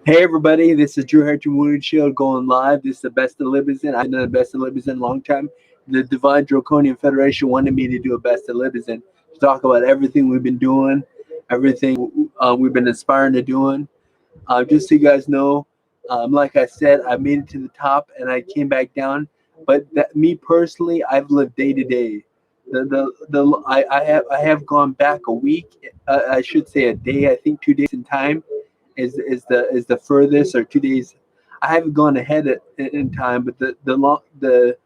Hey everybody, this is Drew Harrington Wounded Shield going live. This is the Beste Liebessegen. I've done the Beste Liebessegen in a long time. The Divine Draconian Federation wanted me to do a Beste Liebessegen to talk about everything we've been doing, everything we've been aspiring to doing. Just so you guys know, like I said, I made it to the top and I came back down. But me personally, I've lived day to day. I have gone back a week. I should say a day. I think 2 days in time is the furthest, or 2 days. I haven't gone ahead in time, but the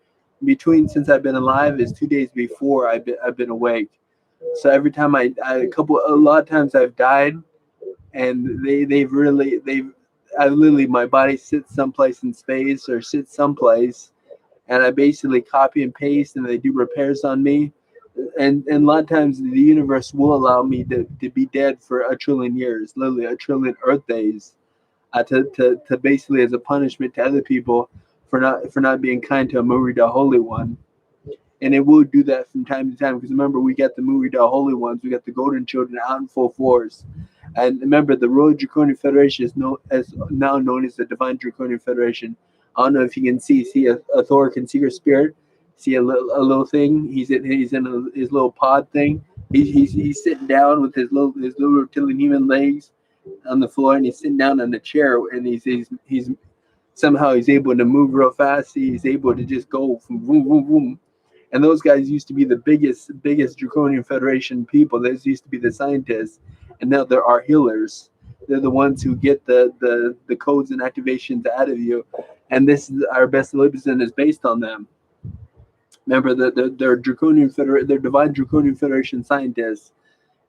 between since I've been alive is 2 days before I've been awake. So every time a lot of times I've died, and they've I literally, my body sits someplace in space or sits someplace, and I basically copy and paste, and they do repairs on me. And a lot of times the universe will allow me to be dead for 1 trillion years, literally 1 trillion Earth days, to basically as a punishment to other people for not being kind to a MuRiDA Holy One. And it will do that from time to time, because remember, we got the MuRiDA Holy Ones, we got the Golden Children out in full force. And remember, the Royal Draconian Federation is now known as the Divine Draconian Federation. I don't know if you can see a Thor can see your spirit. See a little thing. He's in his little pod thing. He's sitting down with his little reptilian human legs on the floor, and he's sitting down on the chair, and he's somehow he's able to move real fast. He's able to just go from boom boom boom. And those guys used to be the biggest Draconian Federation people. Those used to be the scientists, and now there are healers. They're the ones who get the codes and activations out of you, and this is our Beste Liebessegen is based on them. Remember, they're Divine Draconian Federation scientists,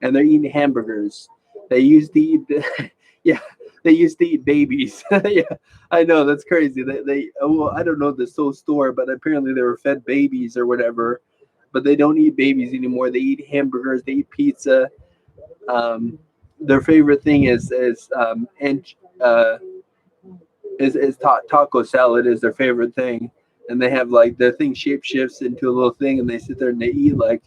and they're eating hamburgers. They used to eat, yeah, they used to eat babies. Yeah, I know that's crazy. Well, I don't know the soul story, but apparently they were fed babies or whatever. But they don't eat babies anymore. They eat hamburgers. They eat pizza. Um, their favorite thing and uh, taco salad is their favorite thing, and they have like their thing shape shifts into a little thing, and they sit there and they eat like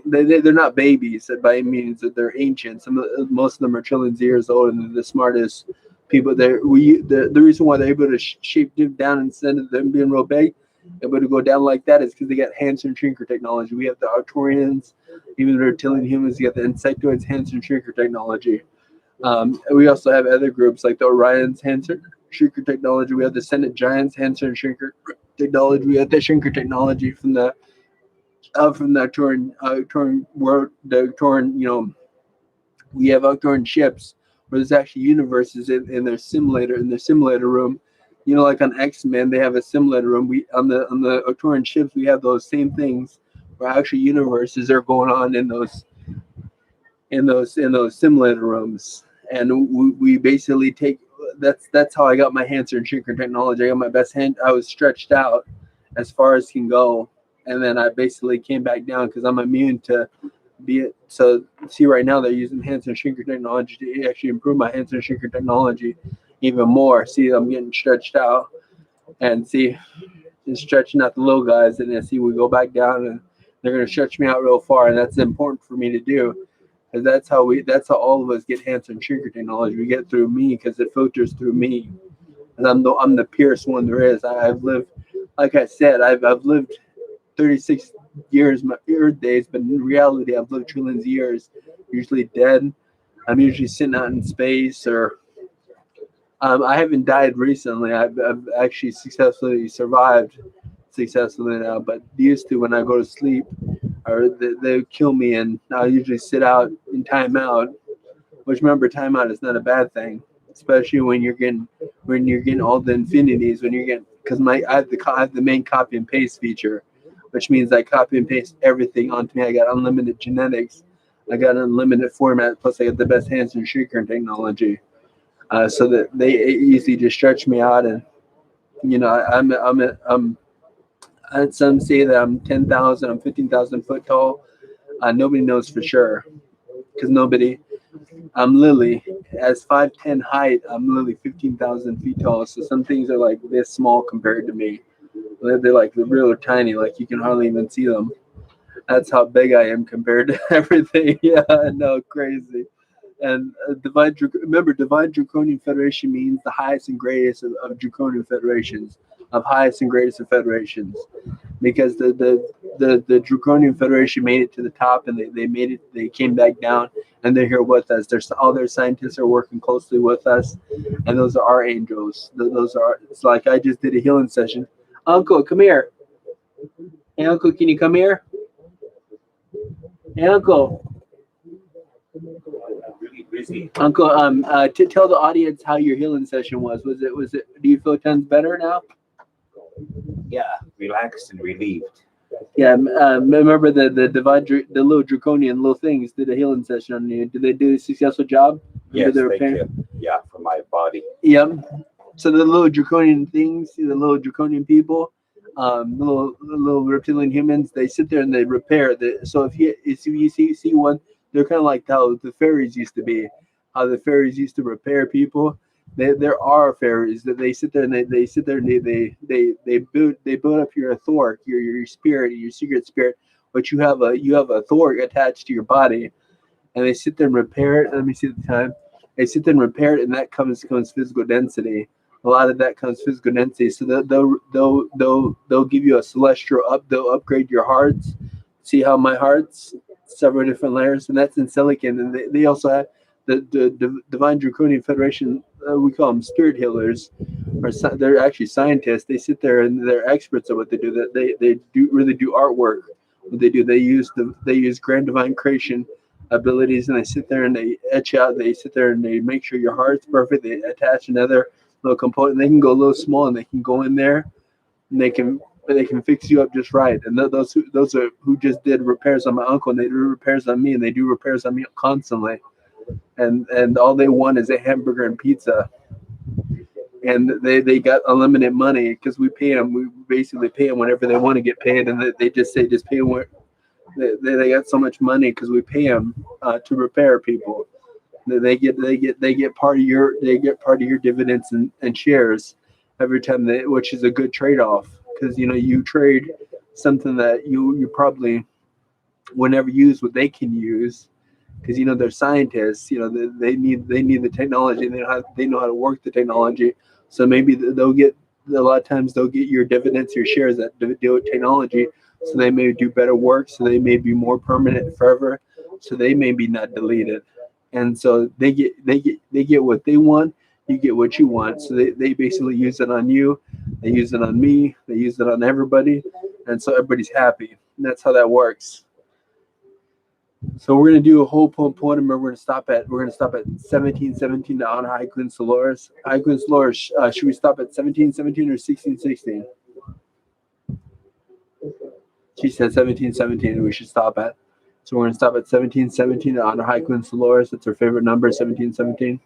they're not babies by any means. They're ancient. Most of them are trillions of years old, and they're the smartest people. The reason why they're able to shape dip down instead of them being real big, able to go down like that, is because they got Hansen shrinker technology. We have the Arcturians, even the reptilian humans. You got the insectoids, Hansen shrinker technology. We also have other groups like the Orions, Hansen shrinker technology. We have the Senate Giants, Hansen shrinker technology. We have the shrinker technology from the Arcturian world, the Arcturian, we have Arcturian ships where there's actually universes in their simulator room. Like on X-Men, they have a simulator room. We on the Arcturian ships, we have those same things where actually universes are going on in those simulator rooms. And we basically take that's how I got my Hansen shrinker technology. I got my best hand. I was stretched out as far as can go, and then I basically came back down because I'm immune to be it. So see, right now they're using Hansen shrinker technology to actually improve my Hansen shrinker technology even more. See, I'm getting stretched out, and see, just stretching out the little guys, and then see we go back down, and they're gonna stretch me out real far, and that's important for me to do. Because that's how all of us get Hansen shrinker technology. We get through me because it filters through me. And I'm the purest one there is. I've lived, like I said, I've lived 36 years, my Earth days, but in reality, I've lived trillions of years, usually dead. I'm usually sitting out in space, or I haven't died recently. I've actually successfully survived successfully now, but used to, when I go to sleep, or they would kill me, and I usually sit out in timeout. Which, remember, timeout is not a bad thing, especially when you're getting all the infinities. When you're getting, because I have the main copy and paste feature, which means I copy and paste everything onto me. I got unlimited genetics, I got unlimited format, plus I got the best Hansen shrinker technology, so that they easily just stretch me out. And I'm some say that I'm 10,000, I'm 15,000 foot tall. Nobody knows for sure, because nobody. I'm literally, as 5'10" height, I'm literally 15,000 feet tall. So some things are like this small compared to me. They're real tiny, like you can hardly even see them. That's how big I am compared to everything. Yeah, I know, crazy. And remember, Divine Draconian Federation means the highest and greatest of Draconian federations, of highest and greatest of federations, because the Draconian Federation made it to the top, and they made it. They came back down, and they're here with us. All their scientists are working closely with us, and those are our angels. Those are. It's like I just did a healing session. Uncle, come here. Hey, Uncle, can you come here? Hey, Uncle. Really busy. Uncle, tell the audience how your healing session was. Was it? Do you feel tons better now? Yeah, relaxed and relieved. Yeah. Remember the little draconian little things did a healing session on you. Did they do a successful job? Yes, they did. Yeah, for my body. Yep. So the little draconian things, the little draconian people, little reptilian humans, they sit there and they repair. So if you see one, they're kind of like how the fairies used to be, how the fairies used to repair people. There are fairies that they sit there and they sit there and they build up your author, your spirit, your secret spirit, but you have a thor attached to your body, and they sit there and repair it. Let me see the time. They sit there and repair it, and that comes physical density. A lot of that comes physical density. So they'll give you a celestial they'll upgrade your hearts. See how my heart's several different layers, and that's in silicon. And they also have the Divine Draconian Federation. We call them spirit healers, or they're actually scientists. They sit there and they're experts at what they do. That they really do artwork. What they do, they use grand divine creation abilities, and they sit there and they etch out. They sit there and they make sure your heart's perfect. They attach another little component. They can go a little small, and they can go in there, and they can fix you up just right. And those are who just did repairs on my uncle, and they do repairs on me, and they do repairs on me constantly. And all they want is a hamburger and pizza, and they got unlimited money because we pay them. We basically pay them whenever they want to get paid, and they just say just pay them. They got so much money because we pay them to repair people. They get part of your dividends and shares every time which is a good trade off, because you trade something that you probably will never use what they can use, because they're scientists. They need the technology. They know how to work the technology. So maybe they'll get a lot of times they'll get your dividends, your shares that deal with technology. So they may do better work. So they may be more permanent forever. So they may be not deleted. And so they get what they want. You get what you want. So they basically use it on you. They use it on me. They use it on everybody. And so everybody's happy. And that's how that works. So we're gonna do a whole poem. We're gonna stop at 1717 to honor High Queen Solaris. High Queen Solaris, should we stop at 1717 or 1616? She said 1717, and we should stop at. So we're gonna stop at 1717 to honor High Queen Solaris. It's her favorite number, 1717,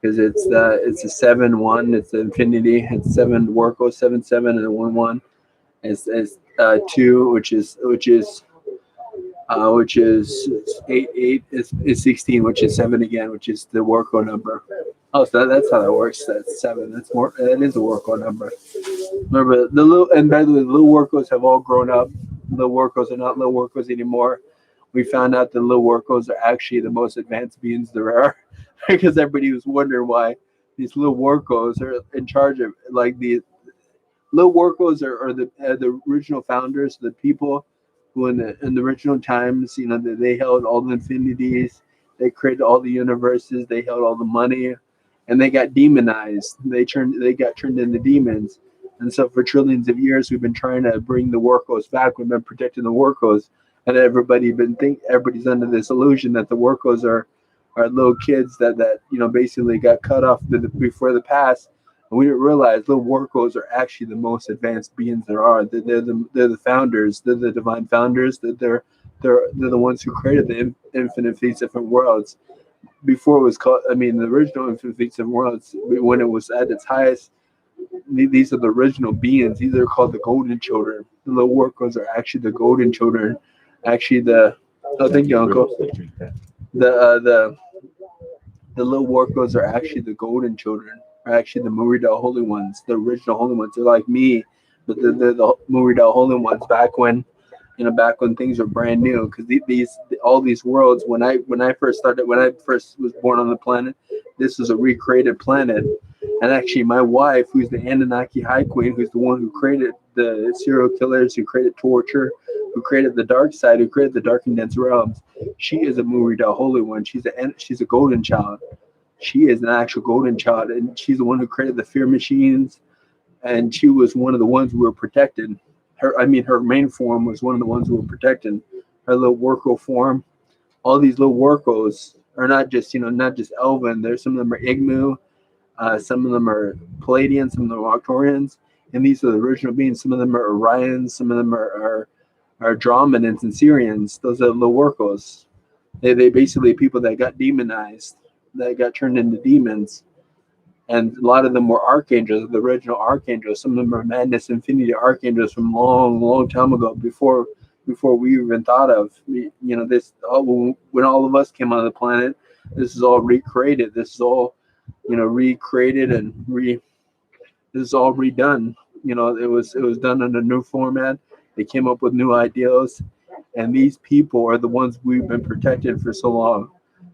because it's a 7-1. It's the infinity. It's 7 Worko, 7-7, and a 1-1. It's 2, which is 8 is 16, which is 7 again, which is the Worko number. Oh, so that's how that works. That's 7. That is a Worko number. Remember and by the way, the little Workos have all grown up. Little Workos are not little Workos anymore. We found out the little Workos are actually the most advanced beings there are, because everybody was wondering why these little Workos are in charge of, like, the little Workos are the original founders, the people who in the original times, they held all the infinities, they created all the universes, they held all the money, and they got demonized. They got turned into demons. And so for trillions of years, we've been trying to bring the Workos back. We've been protecting the Workos, and everybody's under this illusion that the Workos are little kids that basically got cut off before the past. And we didn't realize little Workos are actually the most advanced beings there are. They're the founders. They're the divine founders. They're the ones who created the infinite fleets of different worlds. Before it was called, the original infinite fleets of worlds, when it was at its highest, these are the original beings. These are called the golden children. The little Workos are actually the golden children. Actually, thank you, Uncle. The little Workos are actually the golden children. Are actually the MuRiDA holy ones, the original holy ones. They're like me, but they're the MuRiDA holy ones. Back when back when things were brand new, because all these worlds, when I first was born on the planet, this was a recreated planet. And actually my wife, who's the Anunnaki High Queen, who's the one who created the serial killers, who created torture, who created the dark side, who created the dark and dense realms, she is a MuRiDA Holy One. She's a golden child. She is an actual golden child, and she's the one who created the fear machines, and she was one of the ones who were protected. Her main form was one of the ones who were protected. Her little Worko form. All these little Workos are not just Elven. There's some of them are Igmu, some of them are Pleiadian, some of them are Arcturians, and these are the original beings. Some of them are Orions, some of them are Draconians and Syrians. Those are little Workos. They basically people that got demonized, that got turned into demons. And a lot of them were archangels, the original archangels. Some of them are Madness Infinity archangels from long time ago, before we even thought of, this. When all of us came on the planet, this is all recreated. This is all, recreated and this is all redone. It was done in a new format. They came up with new ideals, and these people are the ones we've been protected for so long.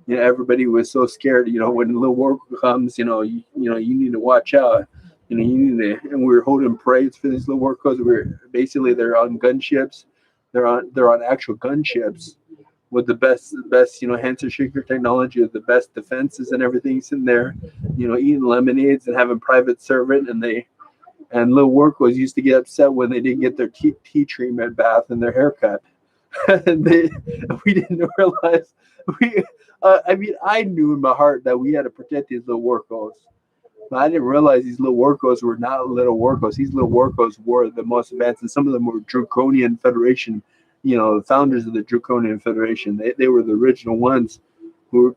Everybody was so scared. When the little war comes, you need to watch out. You need to. And we were holding parades for these little war because they're on gunships. They're on actual gunships with the best, Hanser shaker technology, with the best defenses and everything's in there. Eating lemonades and having private servant, and little workers used to get upset when they didn't get their tea treatment bath and their haircut. And we didn't realize I knew in my heart that we had to protect these little workos. But I didn't realize these little workos were not little workos. These little workos were the most advanced, and some of them were Draconian Federation, the founders of the Draconian Federation. They were the original ones they were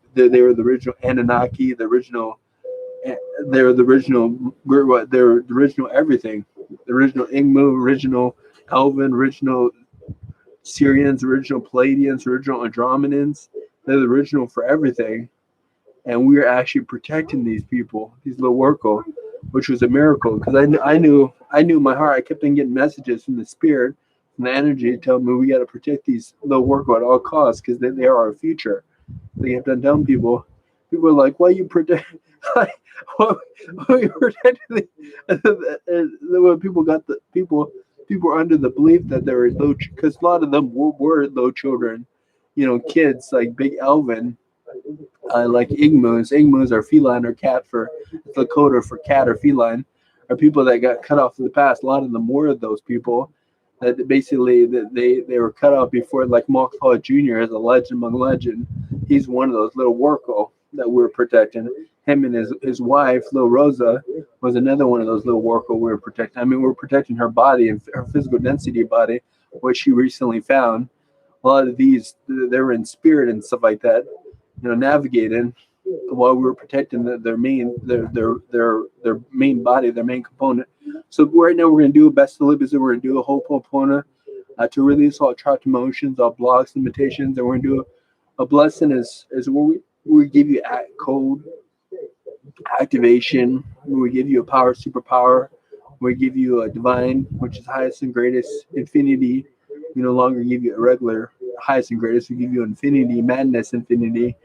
the original Anunnaki, they were the original everything. The original Igmu, original Elven, original Syrians, original Pleiadians, original Andromedans. They're the original for everything. And we were actually protecting these people, these little Worko, which was a miracle, because I knew in my heart. I kept on getting messages from the spirit, from the energy, telling me we got to protect these little Worko at all costs, because they are our future. They kept on telling people are like, why you protect? Why you protecting? When people got the people were under the belief that they were low, because a lot of them were low children, kids like big Elven. Like Igmus. Igmus are feline or cat for Lakota for cat or feline, are people that got cut off in the past. A lot of them were those people that basically they were cut off before, like Malkfall Jr. is a legend among legend. He's one of those little Worko that we're protecting. Him and his wife, Little Rosa, was another one of those little Worko we were protecting. We're protecting her body and her physical density body, which she recently found. A lot of these, they're in spirit and stuff like that, navigating while we were protecting their main body, their main component. So right now we're going to do a Beste Liebessegen. We're going to do a Ho'oponopono to release all trapped emotions, all blocks, limitations, and we're going to do a blessing is where we give you code activation, where we give you a power, superpower, where we give you a divine, which is highest and greatest, infinity. We no longer give you a regular highest and greatest. We give you infinity, madness, infinity,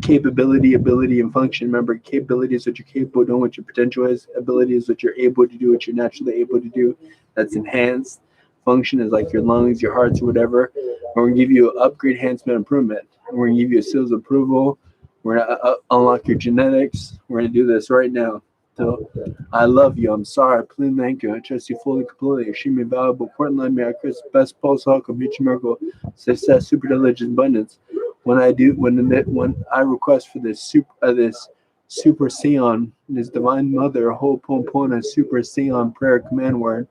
capability, ability, and function. Remember, capability is what you're capable of doing, what your potential is. Ability is what you're able to do, what you're naturally able to do. That's enhanced. Function is like your lungs, your hearts, or whatever. And we're going to give you an upgrade, enhancement, improvement. And we're going to give you a seals of approval. We're going to unlock your genetics. We're going to do this right now. So, I love you. I'm sorry. Please, thank you. I trust you fully, completely. Extremely valuable. Important, let me. I Chris, best post hawk of mutual miracle, success, super diligent abundance. When I request for this super Sion, this divine mother, Ho'oponopono super Sion prayer command word,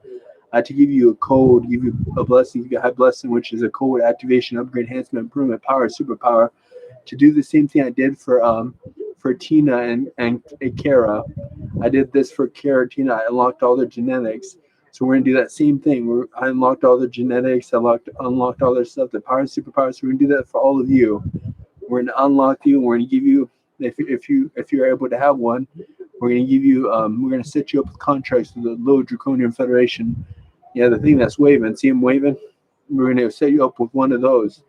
to give you a code, give you a blessing, give you a high blessing, which is a code activation, upgrade, enhancement, improvement, power, superpower, to do the same thing I did for Tina and Kara. I did this for Kara, Tina. I unlocked all their genetics. So we're going to do that same thing. I unlocked all their genetics. I unlocked all their stuff, the power, superpower. So we're going to do that for all of you. We're going to unlock you. We're going to give you, if you're able to have one, we're going to give you, we're going to set you up with contracts with the Little Draconian Federation, Yeah, the thing that's waving. See him waving? We're gonna set you up with one of those,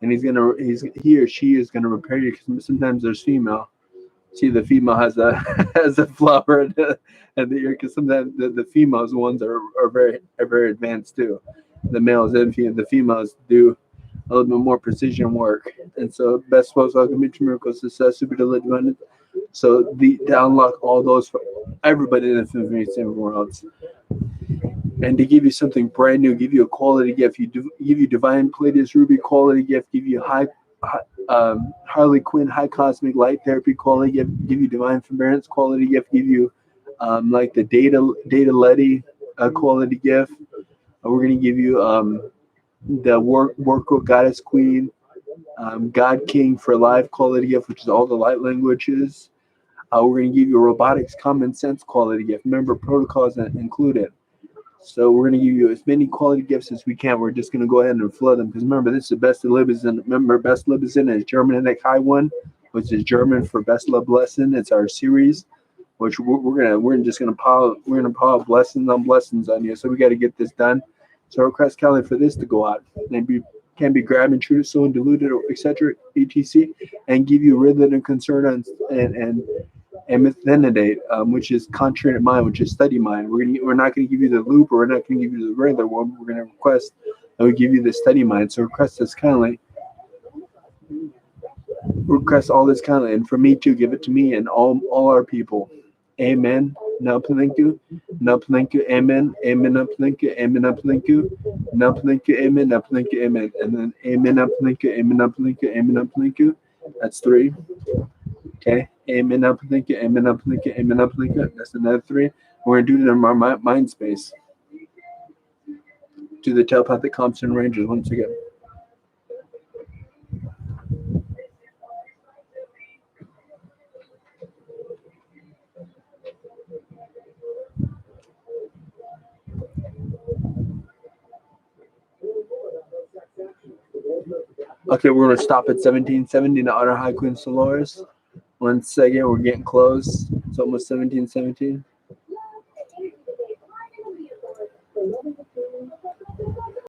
and he or she is gonna repair you. Because sometimes there's female. See, the female has a has a flower and the ear. Because sometimes the females ones are very advanced too. The males and the females do a little bit more precision work. And so, best folks, welcome to Miracle Success, Super Deliverance. So, to unlock all those for everybody in the film worlds. And to give you something brand new, give you a quality gift, give you divine Pleiades ruby quality gift, give you Harley Quinn high cosmic light therapy quality gift, give you divine forbearance quality gift, give you like the data Letty quality gift. We're gonna give you the work with Goddess Queen, God King for life quality gift, which is all the light languages. We're gonna give you a robotics common sense quality gift. Remember, protocols included. So we're going to give you as many quality gifts as we can. We're just going to go ahead and flood them. Because remember, this is Beste Liebessegen. Remember, Beste Liebessegen is Germanic High One, which is German for Best Love Lesson. It's our series, which we're just gonna pile blessings on you. So we got to get this done. So request Kelly for this to go out and can be grabbed and treated, so diluted, etc. etc. and give you rhythm and concern and methenidate, which is contrary mind, which is study mind. We're not going to give you the loop, or we're not going to give you the regular one. We're going to request that we give you the study mind. So request this kindly. Request all this kindly, and for me too, give it to me and all our people. Amen. Naplininku. Naplininku. Amen. Amen. Naplininku. Amen. Naplininku. Naplininku. Amen. Naplininku. Amen. And then amen. Naplininku. Amen. Naplininku. Amen. Naplininku. That's 3. Okay. Amen. Naplininku. Amen. Naplininku. Amen. Naplininku. That's another 3. We're gonna do it in our mind space. To the telepathic Compton Rangers once again. Okay, we're going to stop at 1770 to honor High Queen Solaris. 1 second, we're getting close. It's almost 1717.